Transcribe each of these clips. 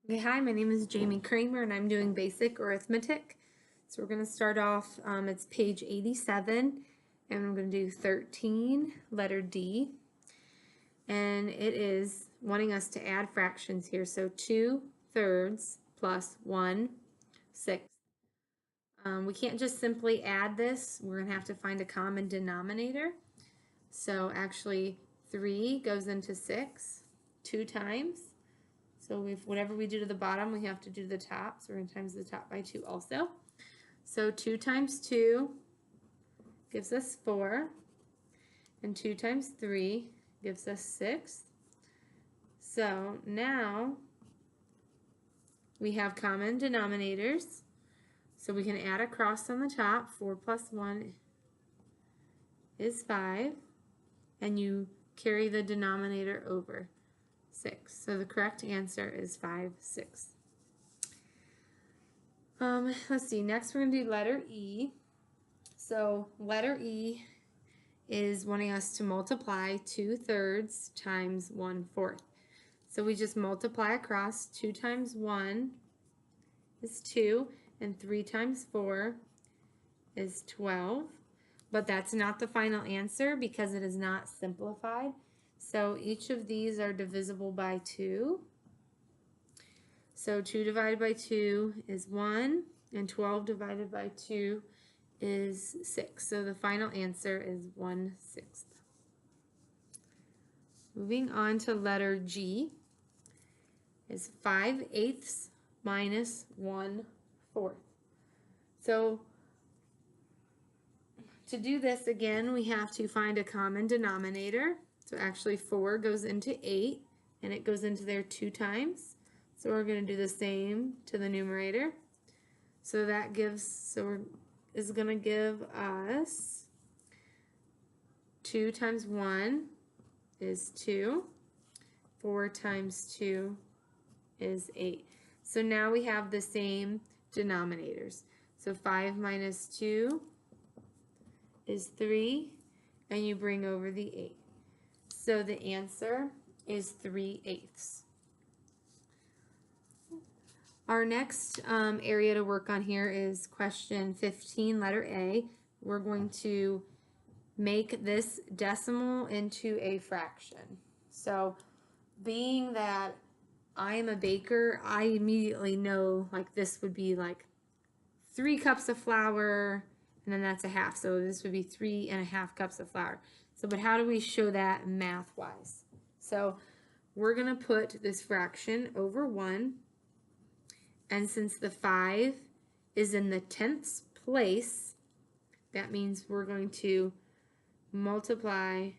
Okay, hi, my name is Jamie Kramer and I'm doing basic arithmetic. So we're going to start off, it's page 87 and I'm going to do 13, letter D. And it is wanting us to add fractions here. So 2/3 plus 1/6. We can't just simply add this. We're going to have to find a common denominator. So actually 3 goes into 6 2 times. So whatever we do to the bottom, we have to do to the top. So we're going to times the top by 2 also. So 2 times 2 gives us 4. And 2 times 3 gives us 6. So now we have common denominators. So we can add a cross on the top. 4 plus 1 is 5. And you carry the denominator over 6. So the correct answer is 5/6. Let's see, next we're going to do letter E. So letter E is wanting us to multiply 2/3 times 1/4. So we just multiply across. 2 times 1 is 2, and 3 times 4 is 12. But that's not the final answer because it is not simplified. So each of these are divisible by 2. So 2 divided by 2 is 1, and 12 divided by 2 is 6. So the final answer is 1/6. Moving on to letter G is 5/8 minus 1/4. So to do this again, we have to find a common denominator. So actually 4 goes into 8, and it goes into there 2 times. So we're going to do the same to the numerator. So that is going to give us 2 times 1 is 2. 4 times 2 is 8. So now we have the same denominators. So 5 minus 2 is 3, and you bring over the 8. So the answer is 3/8. Our next area to work on here is question 15, letter A. We're going to make this decimal into a fraction. So being that I am a baker, I immediately know like this would be like 3 cups of flour, and then that's a half. So this would be 3.5 cups of flour. So, but how do we show that math-wise? So we're going to put this fraction over 1. And since the 5 is in the 10th place, that means we're going to multiply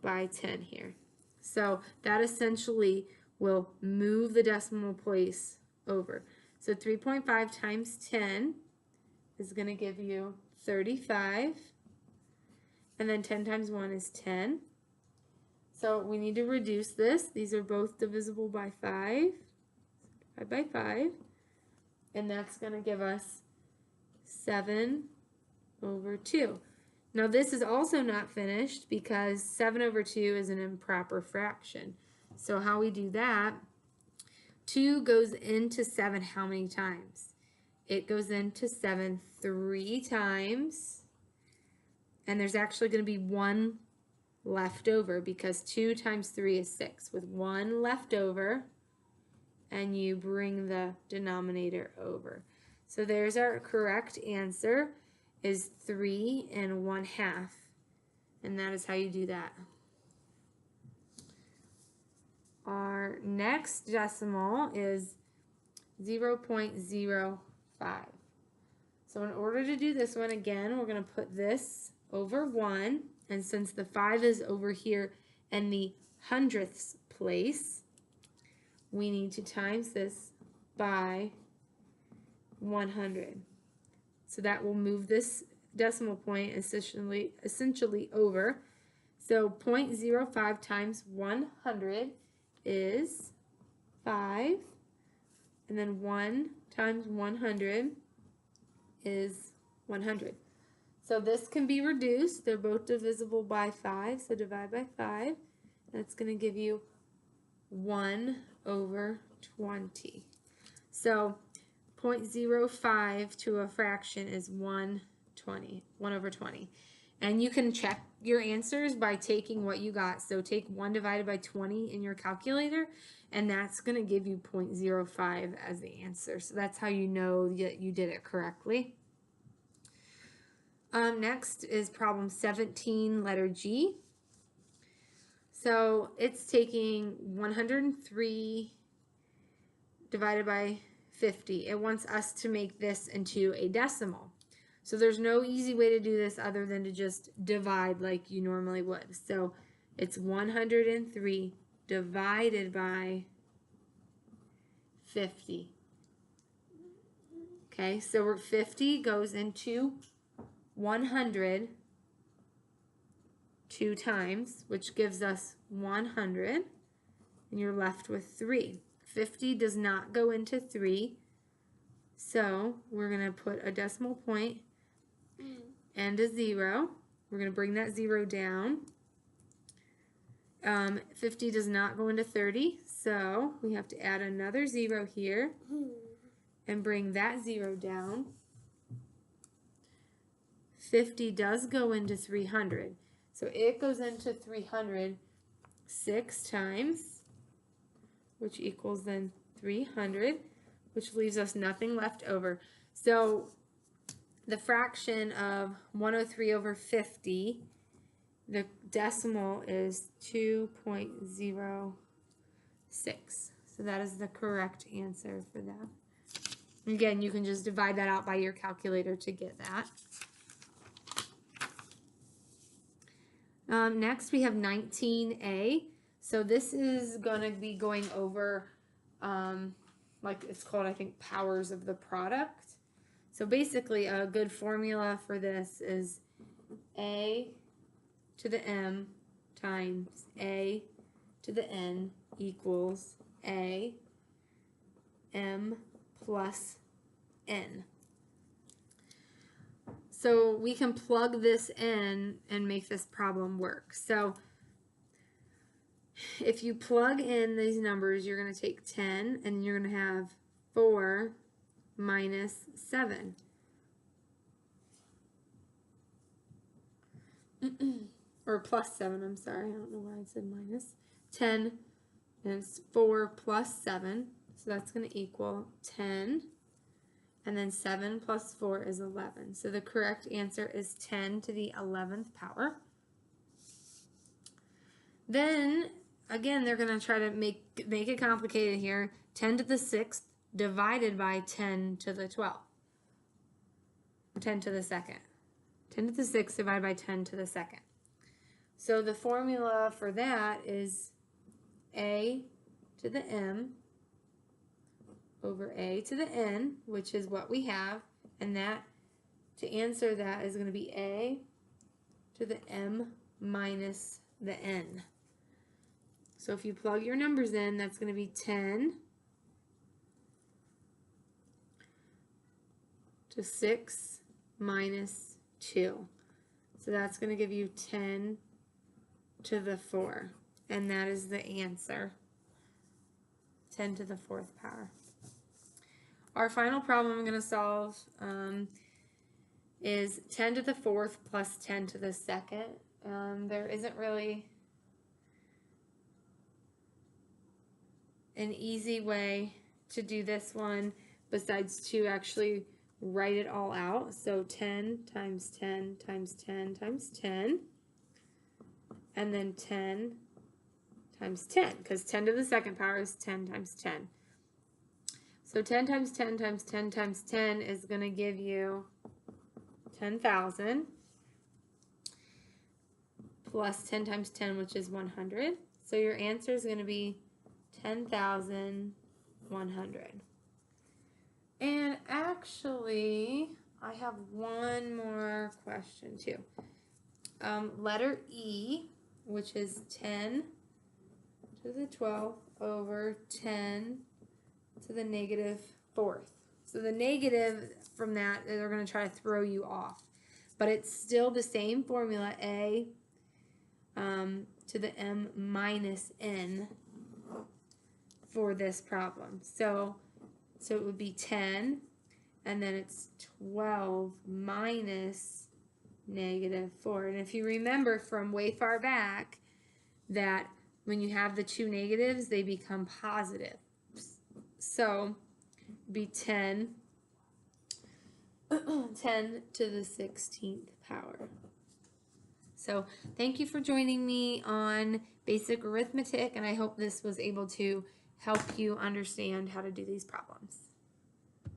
by 10 here. So that essentially will move the decimal place over. So 3.5 times 10 is going to give you 35. And then 10 times 1 is 10. So we need to reduce this. These are both divisible by 5. 5 by 5. And that's going to give us 7/2. Now this is also not finished because 7/2 is an improper fraction. So how we do that, 2 goes into 7 how many times? It goes into 7 3 times. And there's actually going to be 1 left over because 2 times 3 is 6 with 1 left over, and you bring the denominator over. So there's our correct answer is 3.5, and that is how you do that. Our next decimal is 0.05. So in order to do this one again, we're going to put this over 1, and since the 5 is over here in the hundredths place, we need to times this by 100. So that will move this decimal point essentially over. So 0.05 times 100 is 5. And then 1 times 100 is 100. So this can be reduced. They're both divisible by 5. So divide by 5. That's going to give you 1/2. 20. So 0.05 to a fraction is 1/20, 1 over 20. And you can check your answers by taking what you got. So take 1 divided by 20 in your calculator, and that's going to give you 0.05 as the answer. So that's how you know that you did it correctly. Next is problem 17, letter G. So it's taking 103 divided by 50. It wants us to make this into a decimal. So there's no easy way to do this other than to just divide like you normally would. So it's 103 divided by 50. Okay, so 50 goes into 100 2 times, which gives us 100, and you're left with 3. 50 does not go into 3, so we're going to put a decimal point and a 0. We're going to bring that 0 down. 50 does not go into 30, so we have to add another 0 here and bring that 0 down. 50 does go into 300, so it goes into 300 6 times, which equals then 300, which leaves us nothing left over. So the fraction of 103 over 50, the decimal is 2.06. So that is the correct answer for that. Again, you can just divide that out by your calculator to get that. Next, we have 19A. So this is going to be going over, like it's called, I think, powers of the product. So basically, a good formula for this is A to the M times A to the N equals A M plus N. So we can plug this in and make this problem work. So if you plug in these numbers, you're going to take 10 and you're going to have 4 minus 7. Or plus 7, I'm sorry. I don't know why I said minus. 10 is 4 plus 7. So that's going to equal 10. And then 7 plus 4 is 11. So the correct answer is 10 to the 11th power. Then, again, they're going to try to make it complicated here. 10 to the 6th divided by 10 to the 12th. 10 to the 2nd. 10 to the 6th divided by 10 to the 2nd. So the formula for that is A to the M over A to the N, which is what we have, and that, to answer that, is going to be A to the M minus the N. So if you plug your numbers in, that's going to be 10 to 6 minus 2. So that's going to give you 10 to the 4, and that is the answer, 10 to the 4th power. Our final problem I'm going to solve is 10 to the 4th plus 10 to the 2nd. There isn't really an easy way to do this one besides to actually write it all out. So 10 times 10 times 10 times 10, and then 10 times 10, because 10 to the 2nd power is 10 times 10. So 10 times 10 times 10 times 10 is going to give you 10,000 plus 10 times 10, which is 100. So your answer is going to be 10,100. And actually, I have one more question too. Letter E, which is 10 to the 12th over 10 to the negative 4th. So the negative from that, they're going to try to throw you off. But it's still the same formula, A to the M minus N. for this problem. So it would be 10, and then it's 12 minus -4. And if you remember from way far back that when you have the two negatives, they become positive. So it'd be 10 to the 16th power. So thank you for joining me on basic arithmetic, and I hope this was able to help you understand how to do these problems.